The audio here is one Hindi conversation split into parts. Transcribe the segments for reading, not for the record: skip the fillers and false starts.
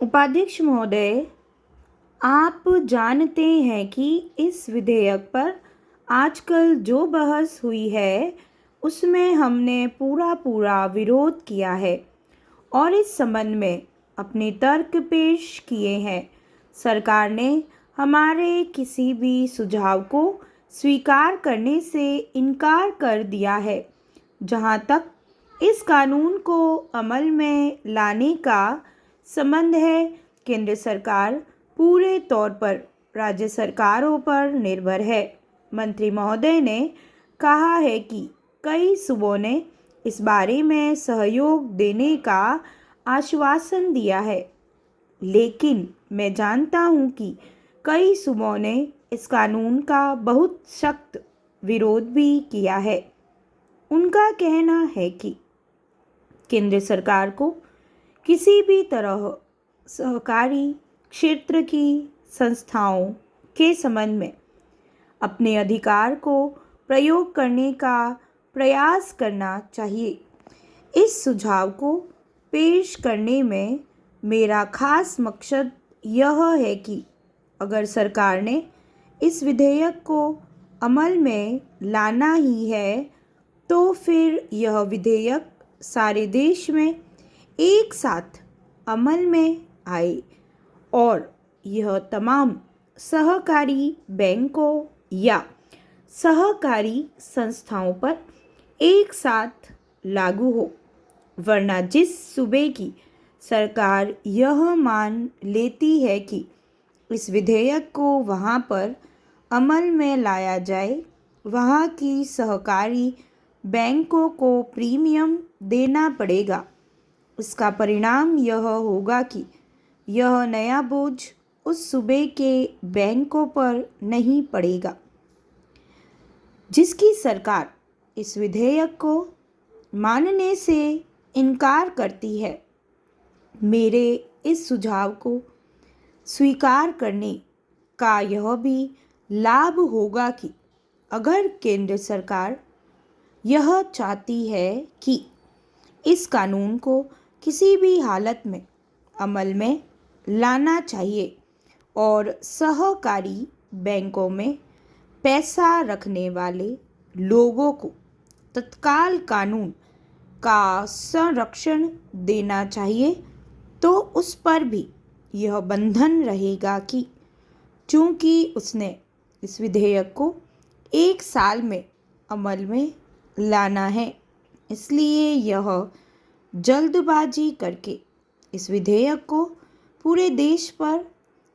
उपाध्यक्ष महोदय, आप जानते हैं कि इस विधेयक पर आजकल जो बहस हुई है उसमें हमने पूरा विरोध किया है और इस संबंध में अपने तर्क पेश किए हैं। सरकार ने हमारे किसी भी सुझाव को स्वीकार करने से इनकार कर दिया है। जहां तक इस कानून को अमल में लाने का संबंध है, केंद्र सरकार पूरे तौर पर राज्य सरकारों पर निर्भर है। मंत्री महोदय ने कहा है कि कई सूबों ने इस बारे में सहयोग देने का आश्वासन दिया है, लेकिन मैं जानता हूं कि कई सूबों ने इस कानून का बहुत सख्त विरोध भी किया है। उनका कहना है कि केंद्र सरकार को किसी भी तरह सहकारी क्षेत्र की संस्थाओं के संबंध में अपने अधिकार को प्रयोग करने का प्रयास करना चाहिए। इस सुझाव को पेश करने में मेरा खास मकसद यह है कि अगर सरकार ने इस विधेयक को अमल में लाना ही है तो फिर यह विधेयक सारे देश में एक साथ अमल में आए और यह तमाम सहकारी बैंकों या सहकारी संस्थाओं पर एक साथ लागू हो। वरना जिस सूबे की सरकार यह मान लेती है कि इस विधेयक को वहाँ पर अमल में लाया जाए, वहाँ की सहकारी बैंकों को प्रीमियम देना पड़ेगा। इसका परिणाम यह होगा कि यह नया बोझ उस सूबे के बैंकों पर नहीं पड़ेगा जिसकी सरकार इस विधेयक को मानने से इनकार करती है। मेरे इस सुझाव को स्वीकार करने का यह भी लाभ होगा कि अगर केंद्र सरकार यह चाहती है कि इस कानून को किसी भी हालत में अमल में लाना चाहिए और सहकारी बैंकों में पैसा रखने वाले लोगों को तत्काल कानून का संरक्षण देना चाहिए, तो उस पर भी यह बंधन रहेगा कि चूंकि उसने इस विधेयक को 1 साल में अमल में लाना है, इसलिए यह जल्दबाजी करके इस विधेयक को पूरे देश पर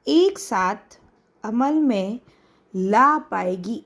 एक साथ अमल में ला पाएगी।